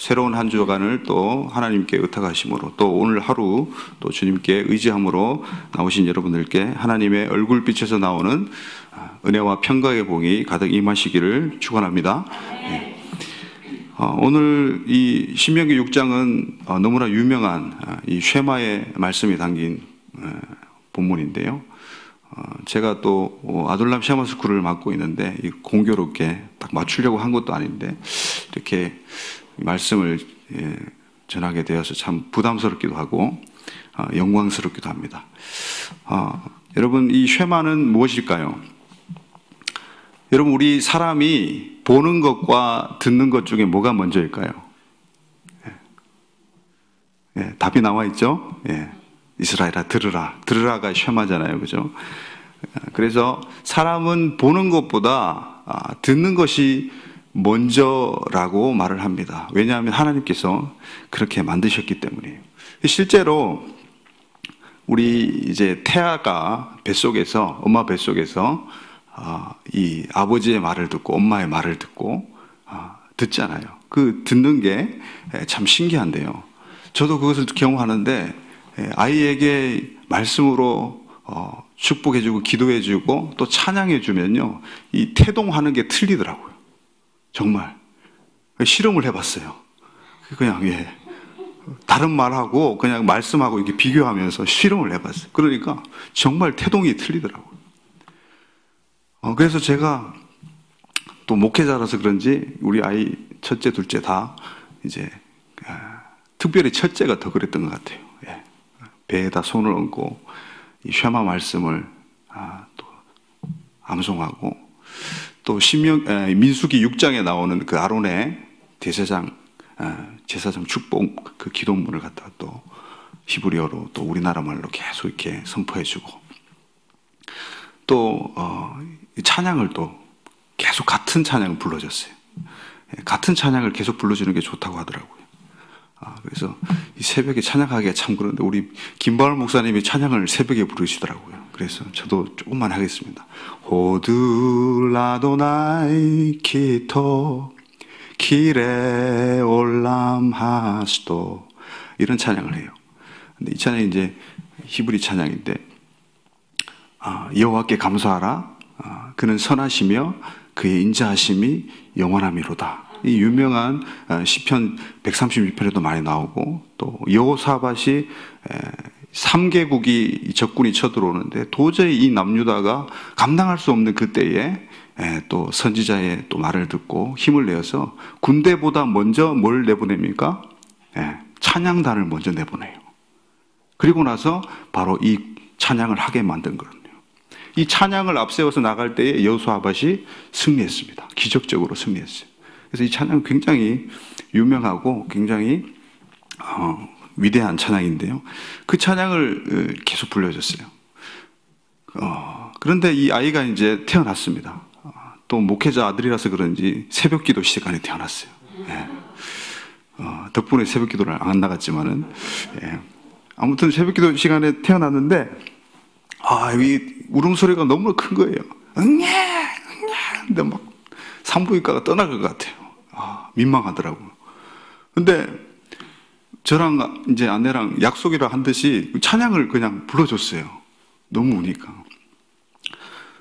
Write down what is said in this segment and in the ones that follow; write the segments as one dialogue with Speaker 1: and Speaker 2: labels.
Speaker 1: 새로운 한 주간을 또 하나님께 의탁하심으로 또 오늘 하루 또 주님께 의지함으로 나오신 여러분들께 하나님의 얼굴빛에서 나오는 은혜와 평강의 복이 가득 임하시기를 축원합니다. 오늘 이 신명기 6장은 너무나 유명한 이 쉐마의 말씀이 담긴 본문인데요. 제가 또 아둘람 쉐마 스쿨을 맡고 있는데 공교롭게 딱 맞추려고 한 것도 아닌데 이렇게 말씀을 전하게 되어서 참 부담스럽기도 하고 영광스럽기도 합니다. 여러분, 이 쉐마는 무엇일까요? 여러분, 우리 사람이 보는 것과 듣는 것 중에 뭐가 먼저일까요? 답이 나와 있죠? 이스라엘아 들으라. 들으라가 쉐마잖아요. 그죠? 그래서 사람은 보는 것보다 듣는 것이 먼저라고 말을 합니다. 왜냐하면 하나님께서 그렇게 만드셨기 때문이에요. 실제로 우리 이제 태아가 뱃속에서, 엄마 뱃속에서 이 아버지의 말을 듣고 엄마의 말을 듣고 듣잖아요. 그 듣는 게 참 신기한데요. 저도 그것을 경험하는데 아이에게 말씀으로 축복해주고 기도해주고 또 찬양해주면요, 이 태동하는 게 틀리더라고요. 정말 실험을 해봤어요. 그냥 다른 말하고 그냥 말씀하고 이렇게 비교하면서 실험을 해봤어요. 그러니까 정말 태동이 틀리더라고요. 그래서 제가 또 목회자라서 그런지 우리 아이 첫째, 둘째 다 이제 특별히 첫째가 더 그랬던 것 같아요. 배에다 손을 얹고 이 쉐마 말씀을 또 암송하고 또 민수기 6장에 나오는 그 아론의 제사장 축복 그 기도문을 갖다가 또 히브리어로 또 우리나라 말로 계속 이렇게 선포해주고 또 찬양을 또 계속 같은 찬양을 불러줬어요. 같은 찬양을 계속 불러주는 게 좋다고 하더라고요. 그래서 이 새벽에 찬양하기가 참 그런데 우리 김바울 목사님이 찬양을 새벽에 부르시더라고요. 그래서 저도 조금만 하겠습니다. 호들라도나이 키토 기레 올람하스도 이런 찬양을 해요. 근데 이 찬양이 이제 히브리 찬양인데 여호와께 감사하라. 그는 선하시며 그의 인자하심이 영원하미로다. 이 유명한 시편 136편에도 많이 나오고 또 여호사밧이 3개국이 적군이 쳐들어오는데 도저히 이 남유다가 감당할 수 없는 그때에 또 선지자의 또 말을 듣고 힘을 내어서 군대보다 먼저 뭘 내보냅니까? 찬양단을 먼저 내보내요. 그리고 나서 바로 이 찬양을 하게 만든 거거든요. 이 찬양을 앞세워서 나갈 때에 여호사밧이 승리했습니다. 기적적으로 승리했어요. 그래서 이 찬양은 굉장히 유명하고 굉장히 위대한 찬양인데요. 그 찬양을 계속 불려줬어요. 그런데 이 아이가 이제 태어났습니다. 또 목회자 아들이라서 그런지 새벽 기도 시간에 태어났어요. 덕분에 새벽 기도를 안 나갔지만은 아무튼 새벽 기도 시간에 태어났는데 이 울음소리가 너무 큰 거예요. 응애 근데 막 산부인과가 떠나갈 것 같아요. 민망하더라고요. 근데 저랑 이제 아내랑 약속이라 한 듯이 찬양을 그냥 불러줬어요. 너무 우니까.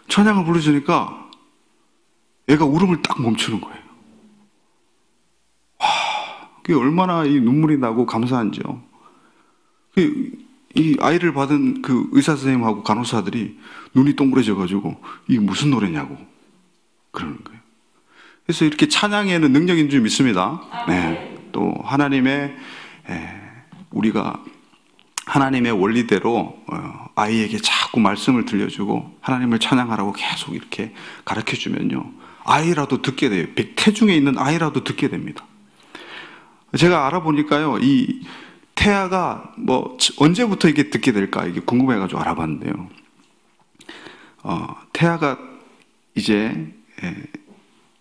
Speaker 1: 찬양을 불러주니까 애가 울음을 딱 멈추는 거예요. 그게 얼마나 이 눈물이 나고 감사한지요. 이 아이를 받은 그 의사 선생님하고 간호사들이 눈이 동그래져가지고 이게 무슨 노래냐고 그러는 거예요. 그래서 이렇게 찬양에는 능력인 줄 믿습니다. 또 하나님의 우리가 하나님의 원리대로 아이에게 자꾸 말씀을 들려주고 하나님을 찬양하라고 계속 이렇게 가르쳐주면요, 아이라도 듣게 돼요. 태중에 있는 아이라도 듣게 됩니다. 제가 알아보니까요, 이 태아가 뭐 언제부터 이게 듣게 될까 이게 궁금해가지고 알아봤는데요. 태아가 이제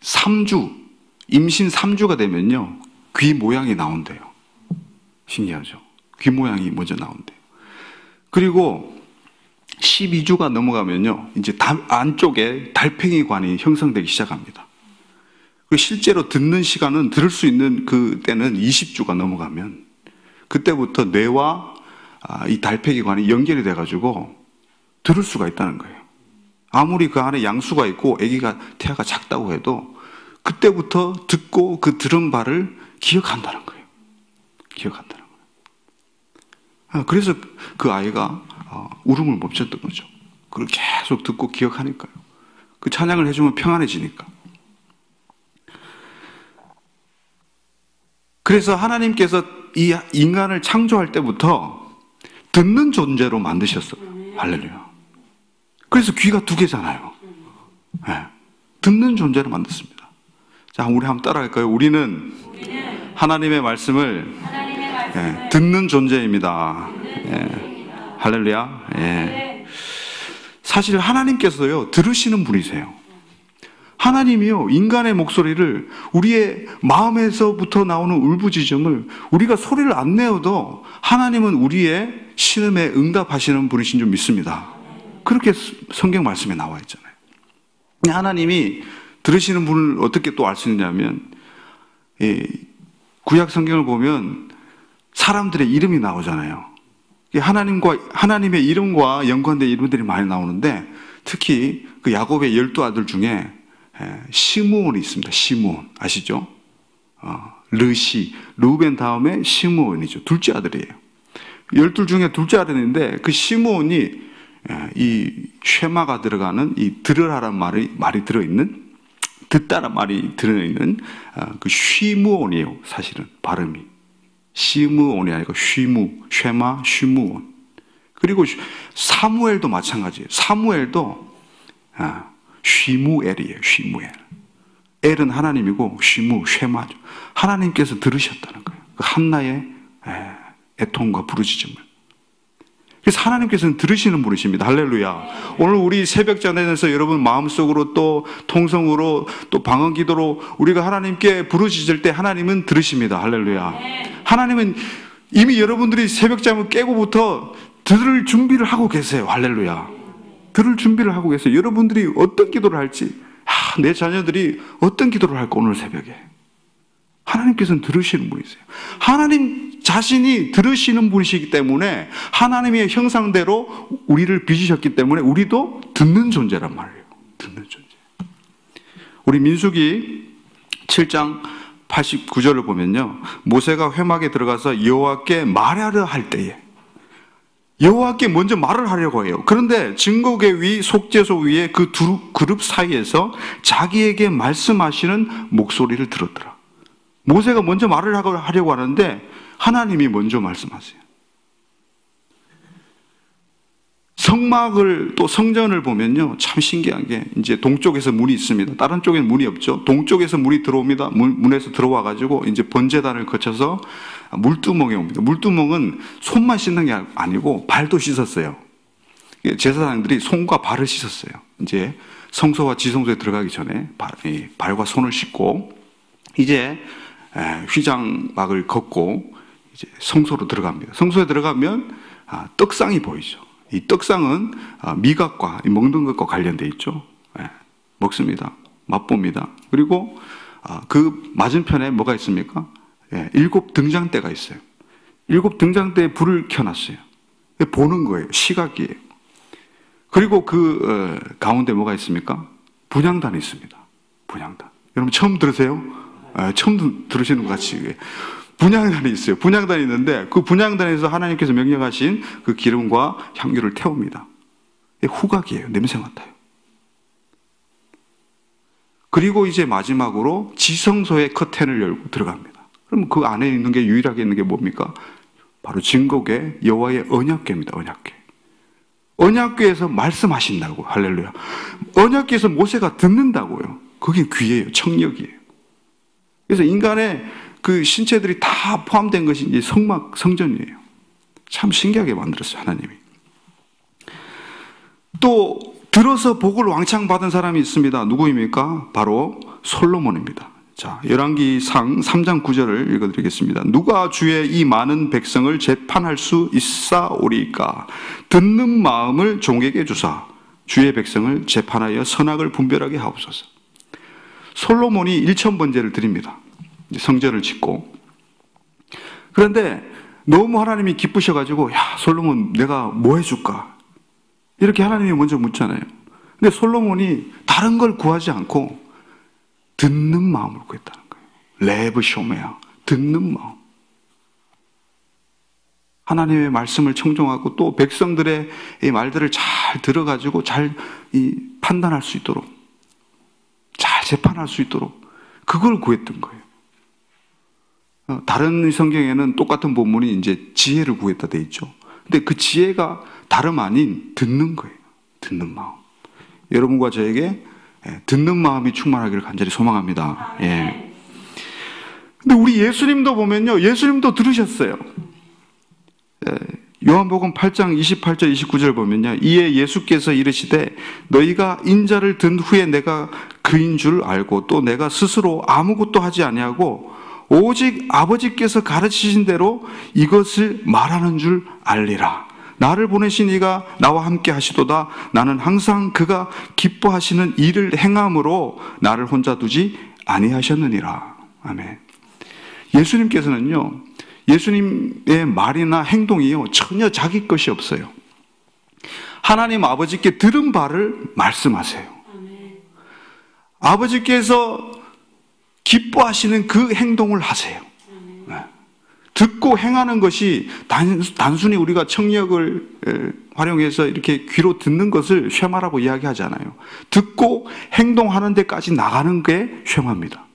Speaker 1: 3주, 임신 3주가 되면요, 귀 모양이 나온대요. 신기하죠? 귀 모양이 먼저 나온대요. 그리고 12주가 넘어가면요, 이제 안쪽에 달팽이관이 형성되기 시작합니다. 실제로 듣는 시간은 들을 수 있는 그 때는 20주가 넘어가면 그때부터 뇌와 이 달팽이관이 연결이 돼가지고 들을 수가 있다는 거예요. 아무리 그 안에 양수가 있고 아기가 태아가 작다고 해도 그때부터 듣고 그 들은 바를 기억한다는 거예요. 기억한다는 거예요. 그래서 그 아이가 울음을 멈췄던 거죠. 그걸 계속 듣고 기억하니까요. 그 찬양을 해주면 평안해지니까. 그래서 하나님께서 이 인간을 창조할 때부터 듣는 존재로 만드셨어요. 할렐루야. 그래서 귀가 두 개잖아요. 네. 듣는 존재로 만들었습니다. 자, 우리 한번 따라할까요? 우리는 하나님의 말씀을 듣는 존재입니다. 할렐루야. 사실 하나님께서요, 들으시는 분이세요. 하나님이요, 인간의 목소리를 우리의 마음에서부터 나오는 울부짖음을 우리가 소리를 안 내어도 하나님은 우리의 신음에 응답하시는 분이신 줄 믿습니다. 그렇게 성경 말씀에 나와 있잖아요. 하나님이 들으시는 분을 어떻게 또 알 수 있냐면, 구약 성경을 보면 사람들의 이름이 나오잖아요. 하나님의 이름과 연관된 이름들이 많이 나오는데, 특히 그 야곱의 12아들 중에 시므온이 있습니다. 시므온 아시죠? 르시, 루벤 다음에 시므온이죠. 둘째 아들이에요. 12 중에 둘째 아들인데 그 시므온이 이 쉐마가 들어가는 이 들으라란 말이 들어있는, 듣다란 말이 들어있는 그 쉬무온이에요. 사실은 발음이 시므온이 아니고 쉐마, 쉬무온. 그리고 사무엘도 마찬가지예요. 사무엘도 쉬무엘이에요. 쉬무엘. 엘은 하나님이고 쉐마죠. 하나님께서 들으셨다는 거예요. 그 한나의 애통과 부르짖음을. 그래서 하나님께서는 들으시는 분이십니다. 할렐루야. 오늘 우리 새벽전에서 여러분 마음속으로 또 통성으로 또 방언기도로 우리가 하나님께 부르짖을 때 하나님은 들으십니다. 할렐루야. 하나님은 이미 여러분들이 새벽잠을 깨고부터 들을 준비를 하고 계세요. 할렐루야. 들을 준비를 하고 계세요. 여러분들이 어떤 기도를 할지, 내 자녀들이 어떤 기도를 할까 오늘 새벽에. 하나님께서는 들으시는 분이세요. 하나님 자신이 들으시는 분이시기 때문에 하나님의 형상대로 우리를 빚으셨기 때문에 우리도 듣는 존재란 말이에요. 듣는 존재. 우리 민수기 7장 89절을 보면요, 모세가 회막에 들어가서 여호와께 말하려 할 때에 여호와께 먼저 말을 하려고 해요. 그런데 증거궤 위, 속죄소 위에 그 두 그룹 사이에서 자기에게 말씀하시는 목소리를 들었더라. 모세가 먼저 말을 하려고 하는데 하나님이 먼저 말씀하세요. 성막을 또 성전을 보면요, 참 신기한 게 이제 동쪽에서 문이 있습니다. 다른 쪽에는 문이 없죠. 동쪽에서 물이 들어옵니다. 문에서 들어와 가지고 이제 번제단을 거쳐서 물두멍에 옵니다. 물두멍은 손만 씻는 게 아니고 발도 씻었어요. 제사장들이 손과 발을 씻었어요. 이제 성소와 지성소에 들어가기 전에 발과 손을 씻고 이제 휘장막을 걷고 이제 성소로 들어갑니다. 성소에 들어가면 떡상이 보이죠. 이 떡상은 미각과 먹는 것과 관련되어 있죠. 먹습니다. 맛봅니다. 그리고 그 맞은편에 뭐가 있습니까? 7 등장대가 있어요. 7 등장대에 불을 켜놨어요. 보는 거예요. 시각이에요. 그리고 그 가운데 뭐가 있습니까? 분향단이 있습니다. 분향단. 여러분 처음 들으세요? 처음 들으시는 것 같이 분향단이 있어요. 분향단이 있는데 그 분향단에서 하나님께서 명령하신 그 기름과 향유를 태웁니다. 후각이에요. 냄새 맡아요. 그리고 이제 마지막으로 지성소의 커튼을 열고 들어갑니다. 그럼 그 안에 있는 게 유일하게 있는 게 뭡니까? 바로 증거궤 여호와의 언약궤입니다. 언약궤. 언약궤에서 말씀하신다고. 할렐루야. 언약궤에서 모세가 듣는다고요. 그게 귀예요. 청력이에요. 그래서 인간의 그 신체들이 다 포함된 것이 이제 성막, 성전이에요. 참 신기하게 만들었어요, 하나님이. 또 들어서 복을 왕창 받은 사람이 있습니다. 누구입니까? 바로 솔로몬입니다. 자, 열왕기상 3장 9절을 읽어드리겠습니다. 누가 주의 이 많은 백성을 재판할 수 있사오리까? 듣는 마음을 종에게 주사 주의 백성을 재판하여 선악을 분별하게 하옵소서. 솔로몬이 1,000번제를 드립니다. 성전을 짓고. 그런데 너무 하나님이 기쁘셔가지고, 야, 솔로몬 내가 뭐 해줄까? 이렇게 하나님이 먼저 묻잖아요. 근데 솔로몬이 다른 걸 구하지 않고 듣는 마음을 구했다는 거예요. 레브 쇼메야, 듣는 마음. 하나님의 말씀을 청종하고 또 백성들의 이 말들을 잘 들어가지고 잘 판단할 수 있도록, 잘 재판할 수 있도록 그걸 구했던 거예요. 다른 성경에는 똑같은 본문이 이제 지혜를 구했다 돼 있죠. 근데 그 지혜가 다름 아닌 듣는 거예요. 듣는 마음. 여러분과 저에게 듣는 마음이 충만하기를 간절히 소망합니다. 예. 근데 우리 예수님도 보면요, 예수님도 들으셨어요. 요한복음 8장 28절 29절 보면요, 이에 예수께서 이르시되 너희가 인자를 든 후에 내가 그인 줄 알고 또 내가 스스로 아무것도 하지 아니하고 오직 아버지께서 가르치신 대로 이것을 말하는 줄 알리라. 나를 보내신 이가 나와 함께 하시도다. 나는 항상 그가 기뻐하시는 일을 행함으로 나를 혼자 두지 아니하셨느니라. 아멘. 예수님께서는요, 예수님의 말이나 행동이요, 전혀 자기 것이 없어요. 하나님 아버지께 들은 바를 말씀하세요. 아버지께서 기뻐하시는 그 행동을 하세요. 듣고 행하는 것이 단순히 우리가 청력을 활용해서 이렇게 귀로 듣는 것을 쉐마라고 이야기하잖아요. 듣고 행동하는 데까지 나가는 게 쉐마입니다.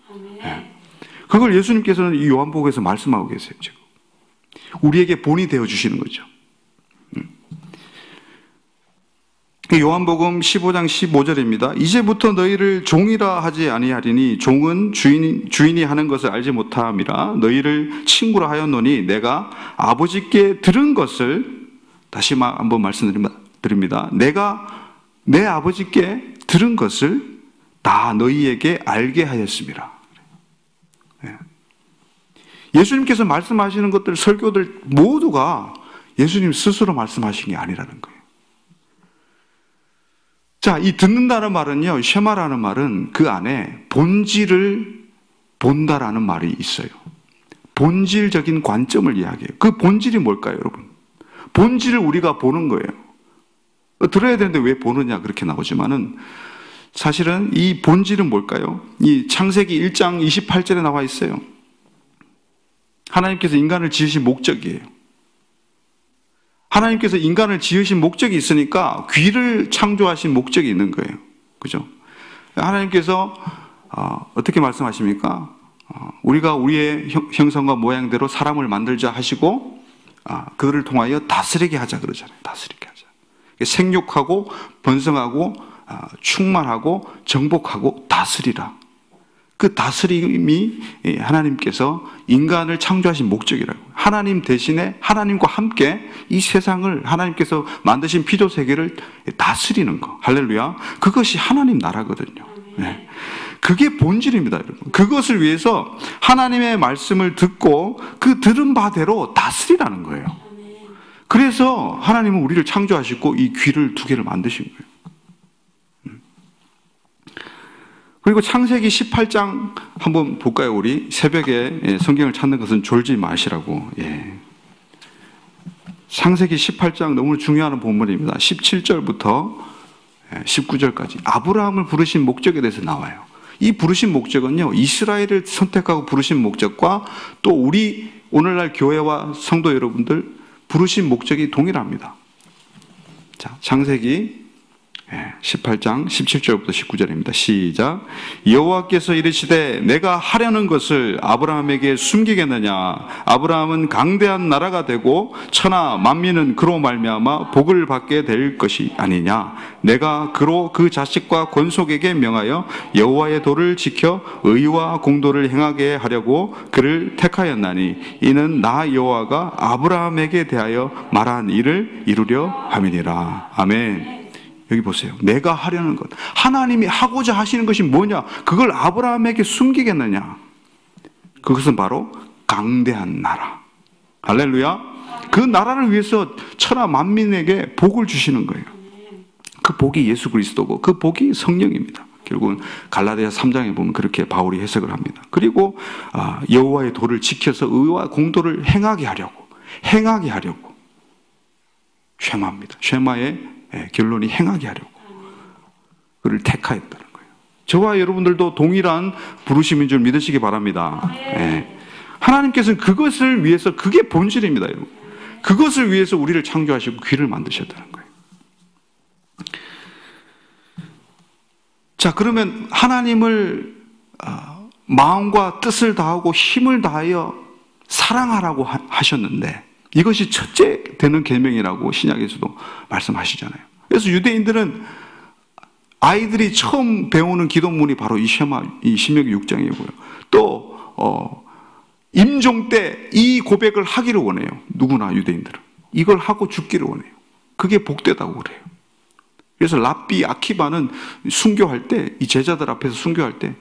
Speaker 1: 그걸 예수님께서는 이 요한복음에서 말씀하고 계세요. 지금 우리에게 본이 되어주시는 거죠. 요한복음 15장 15절입니다. 이제부터 너희를 종이라 하지 아니하리니 종은 주인이 하는 것을 알지 못함이라. 너희를 친구라 하였노니 내가 아버지께 들은 것을, 다시 한번 말씀드립니다. 내가 내 아버지께 들은 것을 다 너희에게 알게 하였습니다. 예수님께서 말씀하시는 것들, 설교들 모두가 예수님 스스로 말씀하신 게 아니라는 거예요. 자, 이 듣는다는 말은요, 쉐마라는 말은 그 안에 본질을 본다라는 말이 있어요. 본질적인 관점을 이야기해요. 그 본질이 뭘까요, 여러분? 본질을 우리가 보는 거예요. 들어야 되는데 왜 보느냐 그렇게 나오지만은 사실은 이 본질은 뭘까요? 이 창세기 1장 28절에 나와 있어요. 하나님께서 인간을 지으신 목적이에요. 하나님께서 인간을 지으신 목적이 있으니까 귀를 창조하신 목적이 있는 거예요. 그죠? 하나님께서 어떻게 말씀하십니까? 우리가 우리의 형상과 모양대로 사람을 만들자 하시고 그들을 통하여 다스리게 하자 그러잖아요. 다스리게 하자. 생육하고 번성하고 충만하고 정복하고 다스리라. 그 다스림이 하나님께서 인간을 창조하신 목적이라고. 하나님 대신에 하나님과 함께 이 세상을, 하나님께서 만드신 피조 세계를 다스리는 거. 할렐루야. 그것이 하나님 나라거든요. 네. 그게 본질입니다, 여러분. 그것을 위해서 하나님의 말씀을 듣고 그 들은 바대로 다스리라는 거예요. 그래서 하나님은 우리를 창조하시고 이 귀를 두 개를 만드신 거예요. 그리고 창세기 18장 한번 볼까요? 우리 새벽에 성경을 찾는 것은 졸지 마시라고. 창세기 18장 너무 중요한 본문입니다. 17절부터 19절까지 아브라함을 부르신 목적에 대해서 나와요. 이 부르신 목적은요, 이스라엘을 선택하고 부르신 목적과 또 우리 오늘날 교회와 성도 여러분들 부르신 목적이 동일합니다. 자, 창세기 18장 17절부터 19절입니다. 시작. 여호와께서 이르시되 내가 하려는 것을 아브라함에게 숨기겠느냐. 아브라함은 강대한 나라가 되고 천하 만민은 그로 말미암아 복을 받게 될 것이 아니냐. 내가 그로 그 자식과 권속에게 명하여 여호와의 도를 지켜 의와 공도를 행하게 하려고 그를 택하였나니 이는 나 여호와가 아브라함에게 대하여 말한 일을 이루려 함이니라. 아멘. 여기 보세요. 내가 하려는 것. 하나님이 하고자 하시는 것이 뭐냐? 그걸 아브라함에게 숨기겠느냐? 그것은 바로 강대한 나라. 할렐루야. 그 나라를 위해서 천하 만민에게 복을 주시는 거예요. 그 복이 예수 그리스도고 그 복이 성령입니다. 결국은 갈라디아 3장에 보면 그렇게 바울이 해석을 합니다. 그리고 여호와의 도를 지켜서 의와 공도를 행하게 하려고 쉐마입니다. 쉐마의 결론이 행하게 하려고 그를 택하였다는 거예요. 저와 여러분들도 동일한 부르심인 줄 믿으시기 바랍니다. 하나님께서는 그것을 위해서, 그게 본질입니다, 여러분. 그것을 위해서 우리를 창조하시고 귀를 만드셨다는 거예요. 자, 그러면 하나님을 마음과 뜻을 다하고 힘을 다하여 사랑하라고 하셨는데, 이것이 첫째 되는 계명이라고 신약에서도 말씀하시잖아요. 그래서 유대인들은 아이들이 처음 배우는 기도문이 바로 이 신명기 6장이고요. 또 임종 때 이 고백을 하기를 원해요. 누구나 유대인들은 이걸 하고 죽기를 원해요. 그게 복되다고 그래요. 그래서 랍비 아키바는 순교할 때, 이 제자들 앞에서 순교할 때,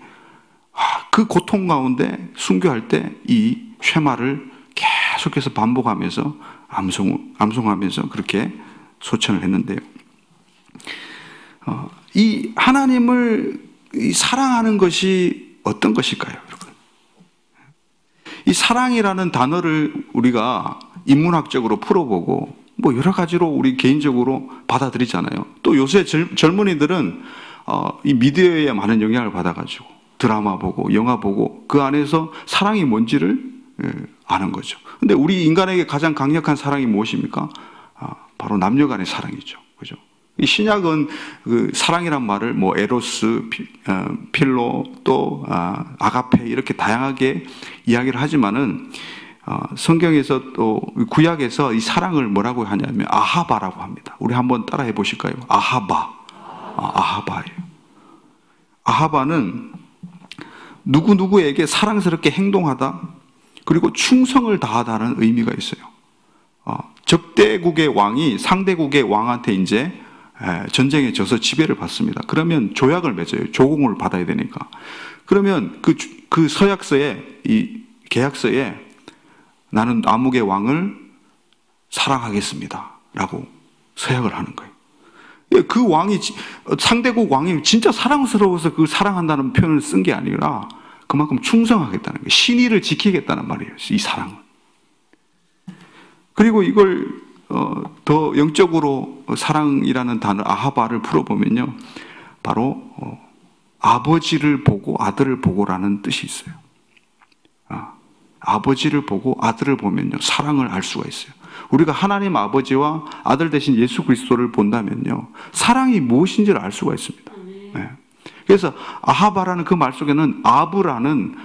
Speaker 1: 그 고통 가운데 순교할 때 이 쉐마를 계속해서 반복하면서 암송하면서 그렇게 소천을 했는데요. 이 하나님을 사랑하는 것이 어떤 것일까요, 여러분? 이 사랑이라는 단어를 우리가 인문학적으로 풀어보고 뭐 여러 가지로 우리 개인적으로 받아들이잖아요. 또 요새 젊은이들은 이 미디어에 많은 영향을 받아가지고 드라마 보고 영화 보고 그 안에서 사랑이 뭔지를 아는 거죠. 근데 우리 인간에게 가장 강력한 사랑이 무엇입니까? 바로 남녀 간의 사랑이죠. 그죠? 이 신약은 그 사랑이란 말을 뭐 에로스, 필로, 또 아가페 이렇게 다양하게 이야기를 하지만은 성경에서 또 구약에서 이 사랑을 뭐라고 하냐면 아하바라고 합니다. 우리 한번 따라해 보실까요? 아하바예요. 아하바는 누구누구에게 사랑스럽게 행동하다, 그리고 충성을 다하다는 의미가 있어요. 적대국의 왕이 상대국의 왕한테 이제 전쟁에 져서 지배를 받습니다. 그러면 조약을 맺어요. 조공을 받아야 되니까. 그러면 그 서약서에, 이 계약서에 나는 암흑의 왕을 사랑하겠습니다 라고 서약을 하는 거예요. 그 왕이, 상대국 왕이 진짜 사랑스러워서 그 사랑한다는 표현을 쓴 게 아니라 그만큼 충성하겠다는 거예요. 신의를 지키겠다는 말이에요, 이 사랑은. 그리고 이걸 더 영적으로 사랑이라는 단어 아하바를 풀어보면요, 바로 아버지를 보고 아들을 보고라는 뜻이 있어요. 아버지를 보고 아들을 보면요, 사랑을 알 수가 있어요. 우리가 하나님 아버지와 아들 대신 예수 그리스도를 본다면요, 사랑이 무엇인지를 알 수가 있습니다. 네. 그래서 아하바라는 그 말 속에는 아브라는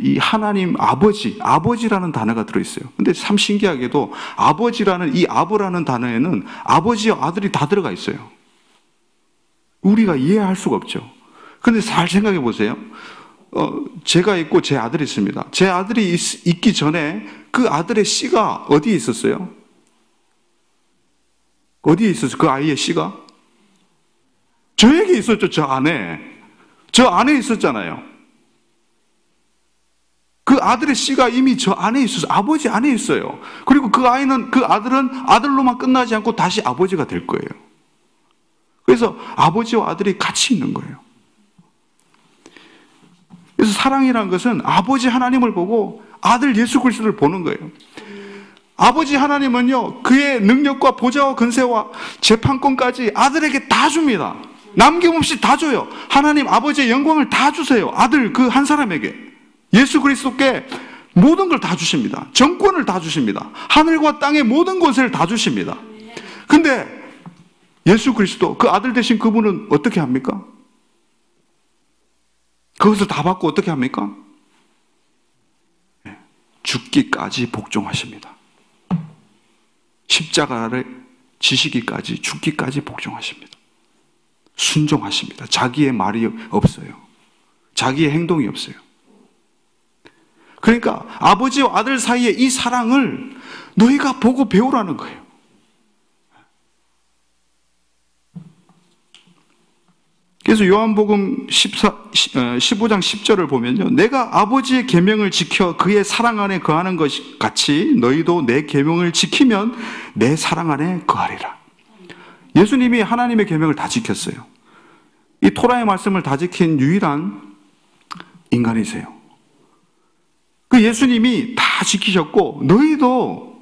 Speaker 1: 이 하나님 아버지라는 단어가 들어있어요. 근데 참 신기하게도 아버지라는 이 아브라는 단어에는 아버지와 아들이 다 들어가 있어요. 우리가 이해할 수가 없죠. 그런데 잘 생각해 보세요. 제가 있고 제 아들이 있습니다. 제 아들이 있기 전에 그 아들의 씨가 어디에 있었어요? 어디에 있었어요? 그 아이의 씨가? 저에게 있었죠. 저 안에 있었잖아요. 그 아들의 씨가 이미 저 안에 있었어요. 아버지 안에 있어요. 그리고 그 아들은 아들로만 끝나지 않고 다시 아버지가 될 거예요. 그래서 아버지와 아들이 같이 있는 거예요. 그래서 사랑이라는 것은 아버지 하나님을 보고 아들 예수 그리스도를 보는 거예요. 아버지 하나님은요, 그의 능력과 보좌와 권세와 재판권까지 아들에게 다 줍니다. 남김없이 다 줘요. 하나님 아버지의 영광을 다 주세요. 아들 그 한 사람에게. 예수 그리스도께 모든 걸 다 주십니다. 정권을 다 주십니다. 하늘과 땅의 모든 권세를 다 주십니다. 근데 예수 그리스도, 그 아들 되신 그분은 어떻게 합니까? 그것을 다 받고 어떻게 합니까? 죽기까지 복종하십니다. 십자가를 지시기까지, 죽기까지 복종하십니다. 순종하십니다. 자기의 말이 없어요. 자기의 행동이 없어요. 그러니까 아버지와 아들 사이의 이 사랑을 너희가 보고 배우라는 거예요. 그래서 요한복음 15장 10절을 보면요, 내가 아버지의 계명을 지켜 그의 사랑 안에 거하는 것 같이 너희도 내 계명을 지키면 내 사랑 안에 거하리라. 예수님이 하나님의 계명을 다 지켰어요. 이 토라의 말씀을 다 지킨 유일한 인간이세요. 그 예수님이 다 지키셨고 너희도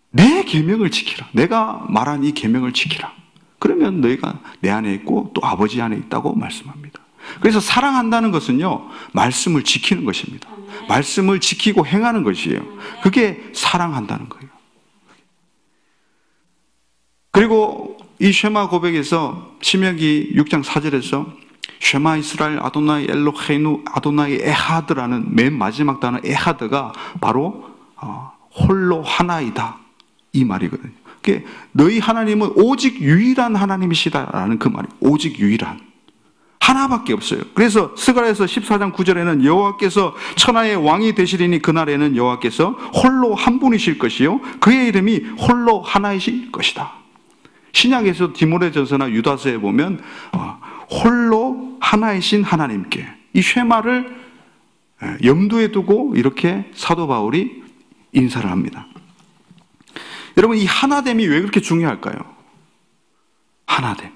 Speaker 1: 내 계명을 지키라. 내가 말한 이 계명을 지키라. 그러면 너희가 내 안에 있고 또 아버지 안에 있다고 말씀합니다. 그래서 사랑한다는 것은요, 말씀을 지키는 것입니다. 말씀을 지키고 행하는 것이에요. 그게 사랑한다는 거예요. 그리고 이 쉐마 고백에서 신명기 6장 4절에서 쉐마 이스라엘 아도나이 엘로헤이누 아도나이 에하드라는 맨 마지막 단어 에하드가 바로 홀로 하나이다 이 말이거든요. 그게 너희 하나님은 오직 유일한 하나님이시다라는 그 말이에요. 오직 유일한 하나밖에 없어요. 그래서 스가랴서 14장 9절에는 여호와께서 천하의 왕이 되시리니 그날에는 여호와께서 홀로 한 분이실 것이요 그의 이름이 홀로 하나이실 것이다. 신약에서 디모데전서나 유다서에 보면 홀로 하나이신 하나님께 이 쉐마를 염두에 두고 이렇게 사도 바울이 인사를 합니다. 여러분, 이 하나됨이 왜 그렇게 중요할까요? 하나됨.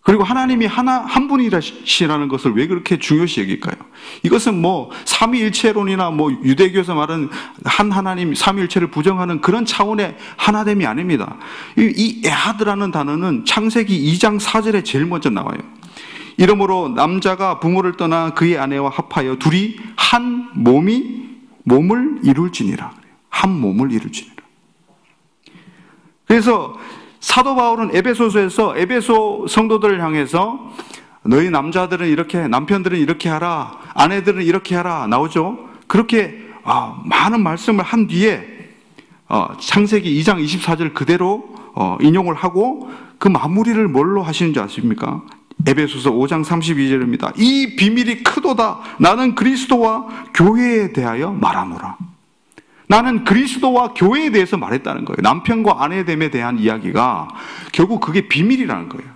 Speaker 1: 그리고 하나님이 한 분이시라는 것을 왜 그렇게 중요시 여길까요? 이것은 뭐 삼위일체론이나 뭐 유대교에서 말하는 한 하나님 삼위일체를 부정하는 그런 차원의 하나됨이 아닙니다. 이 에하드라는 단어는 창세기 2장 4절에 제일 먼저 나와요. 이러므로 남자가 부모를 떠나 그의 아내와 합하여 둘이 한 몸을 이룰지니라. 한 몸을 이룰지니라. 그래서 사도 바울은 에베소서에서 에베소 성도들을 향해서 너희 남자들은 이렇게, 남편들은 이렇게 하라, 아내들은 이렇게 하라 나오죠. 그렇게 많은 말씀을 한 뒤에 창세기 2장 24절 그대로 인용을 하고 그 마무리를 뭘로 하시는 줄 아십니까? 에베소서 5장 32절입니다. 이 비밀이 크도다. 나는 그리스도와 교회에 대하여 말하노라. 나는 그리스도와 교회에 대해서 말했다는 거예요. 남편과 아내됨에 대한 이야기가 결국 그게 비밀이라는 거예요.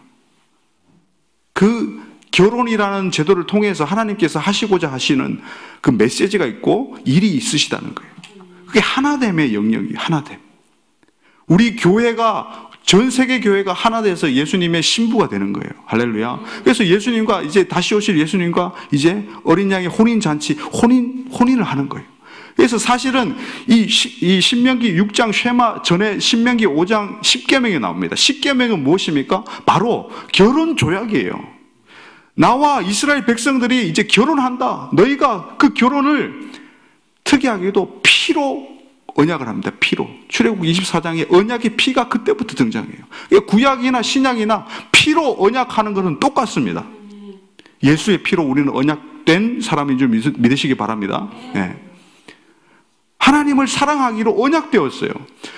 Speaker 1: 그 결혼이라는 제도를 통해서 하나님께서 하시고자 하시는 그 메시지가 있고 일이 있으시다는 거예요. 그게 하나됨의 영역이에요. 하나됨. 우리 교회가, 전 세계 교회가 하나 돼서 예수님의 신부가 되는 거예요. 할렐루야. 그래서 예수님과 이제 다시 오실 예수님과 이제 어린 양의 혼인잔치, 혼인을 하는 거예요. 그래서 사실은 이 신명기 6장 쉐마 전에 신명기 5장 10계명이 나옵니다. 10계명은 무엇입니까? 바로 결혼 조약이에요. 나와 이스라엘 백성들이 이제 결혼한다. 너희가 그 결혼을 특이하게도 피로 언약을 합니다. 피로. 출애굽 24장에 언약의 피가 그때부터 등장해요. 구약이나 신약이나 피로 언약하는 것은 똑같습니다. 예수의 피로 우리는 언약된 사람인 줄 믿으시기 바랍니다. 네. 하나님을 사랑하기로 언약되었어요.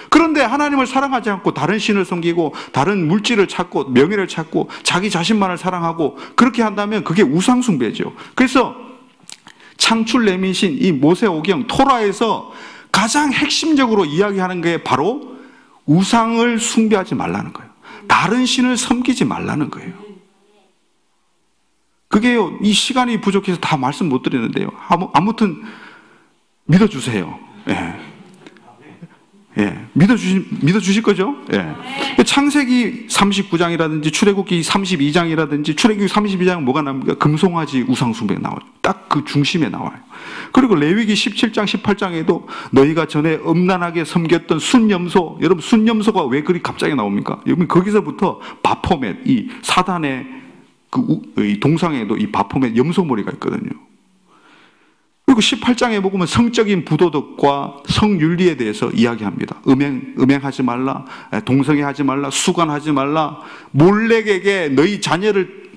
Speaker 1: 그런데 하나님을 사랑하지 않고 다른 신을 섬기고 다른 물질을 찾고 명예를 찾고 자기 자신만을 사랑하고 그렇게 한다면 그게 우상숭배죠. 그래서 창출 내민신 이 모세오경 토라에서 가장 핵심적으로 이야기하는 게 바로 우상을 숭배하지 말라는 거예요. 다른 신을 섬기지 말라는 거예요. 그게요, 이 시간이 부족해서 다 말씀 못 드리는데요. 아무튼 믿어주세요. 예. 예. 믿어주실 거죠? 예. 창세기 39장이라든지 출애굽기 32장이라든지 출애굽기 32장은 뭐가 나옵니까? 금송아지 우상숭배가 나와요. 딱 그 중심에 나와요. 그리고 레위기 17장 18장에도 너희가 전에 음란하게 섬겼던 순염소, 여러분 순염소가 왜 그리 갑자기 나옵니까? 여러분 거기서부터 바포멧, 이 사단의 이 동상에도 이 바포멧 염소머리가 있거든요. 그리고 18장에 보면 성적인 부도덕과 성윤리에 대해서 이야기합니다. 음행하지 말라, 동성애하지 말라, 수관하지 말라, 몰렉에게 너희 자녀를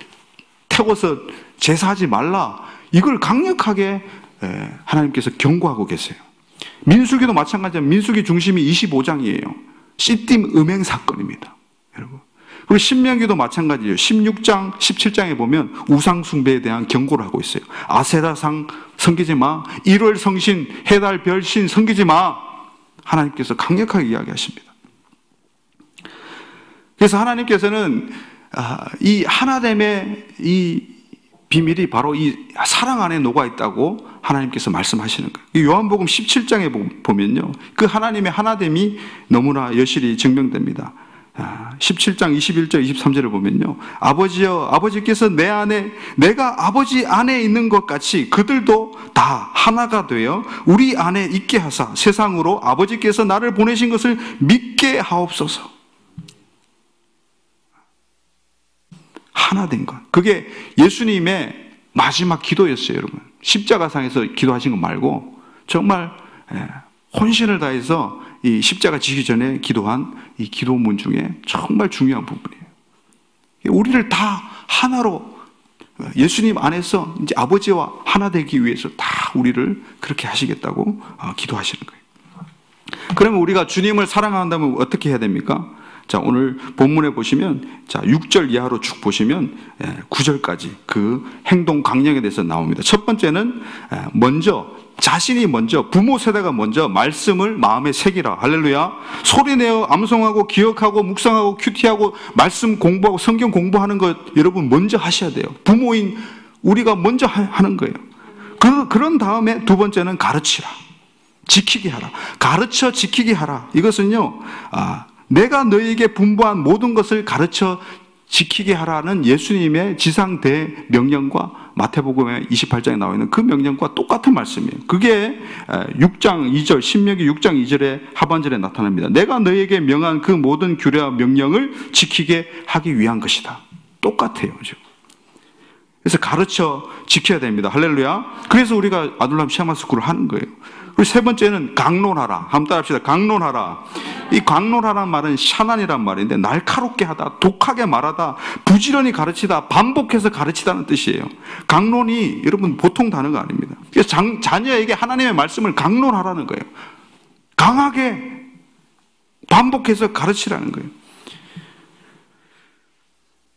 Speaker 1: 태워서 제사하지 말라. 이걸 강력하게 하나님께서 경고하고 계세요. 민수기도 마찬가지입니다. 민수기 중심이 25장이에요. 시딤 음행 사건입니다. 여러분. 그리고 신명기도 마찬가지예요. 16장, 17장에 보면 우상숭배에 대한 경고를 하고 있어요. 아세라상 섬기지 마. 1월 성신, 해달 별신 섬기지 마. 하나님께서 강력하게 이야기하십니다. 그래서 하나님께서는 이 하나됨의 이 비밀이 바로 이 사랑 안에 녹아있다고 하나님께서 말씀하시는 거예요. 요한복음 17장에 보면요, 그 하나님의 하나됨이 너무나 여실히 증명됩니다. 17장 21절 23절을 보면요, 아버지여, 아버지께서 내 안에, 내가 아버지 안에 있는 것 같이 그들도 다 하나가 되어 우리 안에 있게 하사 세상으로 아버지께서 나를 보내신 것을 믿게 하옵소서. 하나 된 것, 그게 예수님의 마지막 기도였어요. 여러분, 십자가상에서 기도하신 거 말고 정말 혼신을 다해서 이 십자가 지기 전에 기도한 이 기도문 중에 정말 중요한 부분이에요. 우리를 다 하나로, 예수님 안에서 이제 아버지와 하나 되기 위해서 다 우리를 그렇게 하시겠다고 기도하시는 거예요. 그러면 우리가 주님을 사랑한다면 어떻게 해야 됩니까? 자, 오늘 본문에 보시면, 자, 6절 이하로 쭉 보시면 9절까지 그 행동 강령에 대해서 나옵니다. 첫 번째는 자신이 먼저, 부모 세대가 먼저 말씀을 마음에 새기라. 할렐루야. 소리내어 암송하고 기억하고 묵상하고 큐티하고 말씀 공부하고 성경 공부하는 것 여러분 먼저 하셔야 돼요. 부모인 우리가 먼저 하는 거예요. 그런 다음에 두 번째는 가르치라. 지키게 하라. 가르쳐 지키게 하라. 이것은요, 내가 너희에게 분부한 모든 것을 가르쳐 지키게 하라는 예수님의 지상 대명령과 마태복음의 28장에 나와 있는 그 명령과 똑같은 말씀이에요. 그게 6장 2절, 신명기 6장 2절의 하반절에 나타납니다. 내가 너희에게 명한 그 모든 규례와 명령을 지키게 하기 위한 것이다. 똑같아요, 지금. 그래서 가르쳐 지켜야 됩니다. 할렐루야. 그래서 우리가 아둘람 시아마 스쿨을 하는 거예요. 그리고 세 번째는 강론하라. 한번 따라합시다. 강론하라. 이 강론하라는 말은 샤난이란 말인데, 날카롭게 하다, 독하게 말하다, 부지런히 가르치다, 반복해서 가르치다는 뜻이에요. 강론이 여러분 보통 단어가 아닙니다. 그래서 자녀에게 하나님의 말씀을 강론하라는 거예요. 강하게 반복해서 가르치라는 거예요.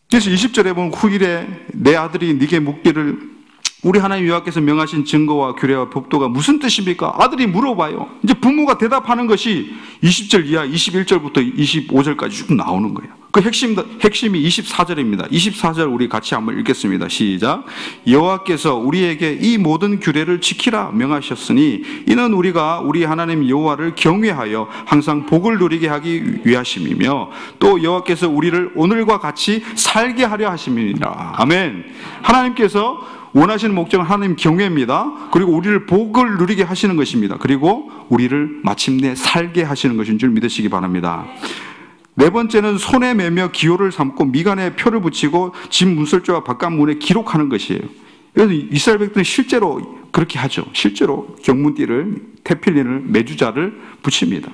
Speaker 1: 그래서 20절에 보면 후일에 내 아들이 네게 묻기를 우리 하나님 여호와께서 명하신 증거와 규례와 법도가 무슨 뜻입니까? 아들이 물어봐요. 이제 부모가 대답하는 것이 20절 이하 21절부터 25절까지 쭉 나오는 거예요. 그 핵심이 24절입니다. 24절 우리 같이 한번 읽겠습니다. 시작. 여호와께서 우리에게 이 모든 규례를 지키라 명하셨으니 이는 우리가 우리 하나님 여호와를 경외하여 항상 복을 누리게 하기 위하심이며 또 여호와께서 우리를 오늘과 같이 살게 하려 하심이니라. 아멘. 하나님께서 원하시는 목적은 하나님 경외입니다. 그리고 우리를 복을 누리게 하시는 것입니다. 그리고 우리를 마침내 살게 하시는 것인 줄 믿으시기 바랍니다. 네 번째는 손에 매며 기호를 삼고 미간에 표를 붙이고 집 문설주와 바깥문에 기록하는 것이에요. 그래서 이스라엘 백성들은 실제로 그렇게 하죠. 실제로 경문띠를, 테필린을, 메주자를 붙입니다.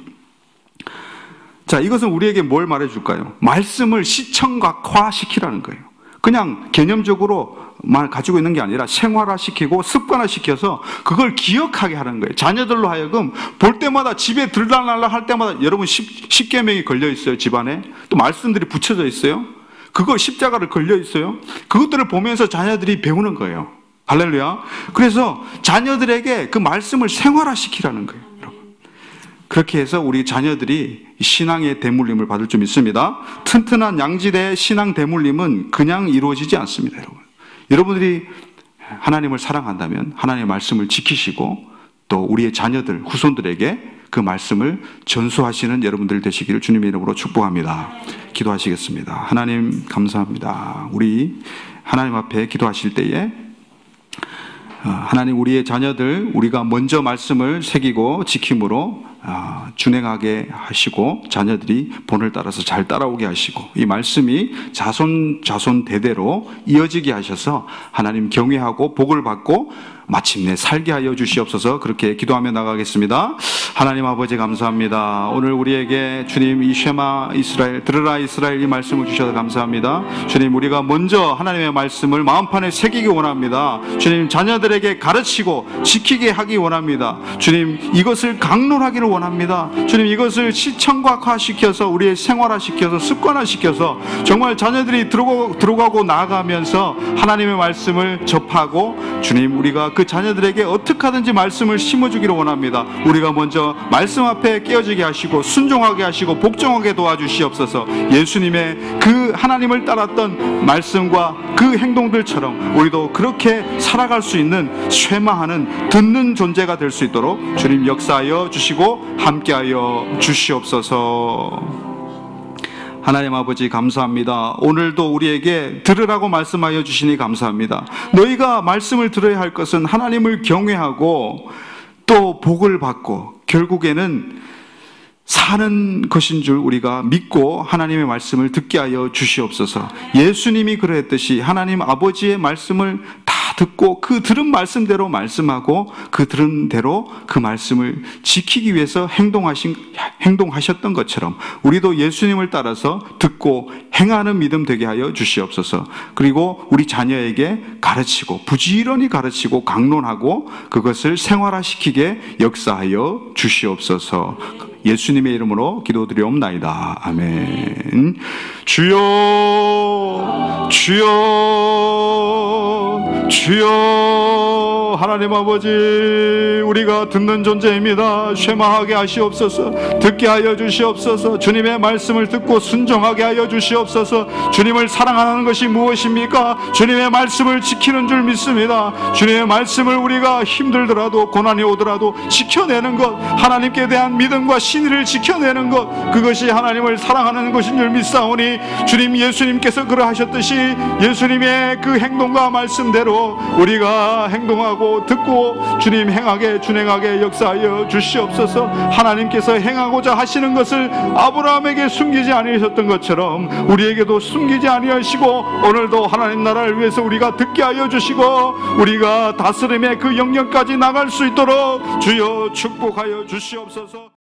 Speaker 1: 자, 이것은 우리에게 뭘 말해줄까요? 말씀을 시청각화시키라는 거예요. 그냥 개념적으로 말 가지고 있는 게 아니라 생활화시키고 습관화시켜서 그걸 기억하게 하는 거예요. 자녀들로 하여금 볼 때마다 집에 들락날락 할 때마다 여러분 10계명이 걸려 있어요. 집안에 또 말씀들이 붙여져 있어요. 그거 십자가를 걸려 있어요. 그것들을 보면서 자녀들이 배우는 거예요. 할렐루야. 그래서 자녀들에게 그 말씀을 생활화시키라는 거예요. 그렇게 해서 우리 자녀들이 신앙의 대물림을 받을 줄 믿습니다. 튼튼한 양지대의 신앙 대물림은 그냥 이루어지지 않습니다. 여러분들이 하나님을 사랑한다면 하나님의 말씀을 지키시고 또 우리의 자녀들, 후손들에게 그 말씀을 전수하시는 여러분들 되시기를 주님의 이름으로 축복합니다. 기도하시겠습니다. 하나님 감사합니다. 우리 하나님 앞에 기도하실 때에 하나님 우리의 자녀들 우리가 먼저 말씀을 새기고 지킴으로 준행하게 하시고 자녀들이 본을 따라서 잘 따라오게 하시고 이 말씀이 자손 대대로 이어지게 하셔서 하나님 경외하고 복을 받고 마침내 살게 하여 주시옵소서. 그렇게 기도하며 나가겠습니다. 하나님 아버지 감사합니다. 오늘 우리에게 주님 이 쉐마 이스라엘, 들으라 이스라엘 이 말씀을 주셔서 감사합니다. 주님 우리가 먼저 하나님의 말씀을 마음판에 새기기 원합니다. 주님 자녀들에게 가르치고 지키게 하기 원합니다. 주님 이것을 강론하기를 원합니다. 주님 이것을 시청각화시켜서 우리의 생활화시켜서 습관화시켜서 정말 자녀들이 들어가고 나아가면서 하나님의 말씀을 접하고 주님 우리가 그 자녀들에게 어떻게 하든지 말씀을 심어주기를 원합니다. 우리가 먼저 말씀 앞에 깨어지게 하시고 순종하게 하시고 복종하게 도와주시옵소서. 예수님의 그 하나님을 따랐던 말씀과 그 행동들처럼 우리도 그렇게 살아갈 수 있는 쇠마하는 듣는 존재가 될 수 있도록 주님 역사하여 주시고 함께하여 주시옵소서. 하나님 아버지 감사합니다. 오늘도 우리에게 들으라고 말씀하여 주시니 감사합니다. 너희가 말씀을 들어야 할 것은 하나님을 경외하고 또 복을 받고 결국에는 사는 것인 줄 우리가 믿고 하나님의 말씀을 듣게 하여 주시옵소서. 예수님이 그러했듯이 하나님 아버지의 말씀을 다 듣고 그 들은 말씀대로 말씀하고 그 들은 대로 그 말씀을 지키기 위해서 행동하셨던 것처럼 우리도 예수님을 따라서 듣고 행하는 믿음 되게 하여 주시옵소서. 그리고 우리 자녀에게 가르치고 부지런히 가르치고 강론하고 그것을 생활화시키게 역사하여 주시옵소서. 예수님의 이름으로 기도드리옵나이다. 아멘. 주여, 주여, 주여. 하나님 아버지, 우리가 듣는 존재입니다. 쇠마하게 하시옵소서. 듣게 하여 주시옵소서. 주님의 말씀을 듣고 순종하게 하여 주시옵소서. 주님을 사랑하는 것이 무엇입니까? 주님의 말씀을 지키는 줄 믿습니다. 주님의 말씀을 우리가 힘들더라도 고난이 오더라도 지켜내는 것, 하나님께 대한 믿음과 신의를 지켜내는 것, 그것이 하나님을 사랑하는 것인 줄 믿사오니 주님 예수님께서 그러하셨듯이 예수님의 그 행동과 말씀대로 우리가 행동하고 듣고 주님 행하게 준행하게 역사하여 주시옵소서. 하나님께서 행하고자 하시는 것을 아브라함에게 숨기지 아니하셨던 것처럼 우리에게도 숨기지 아니하시고 오늘도 하나님 나라를 위해서 우리가 듣게 하여 주시고 우리가 다스림의 그 영역까지 나갈 수 있도록 주여 축복하여 주시옵소서.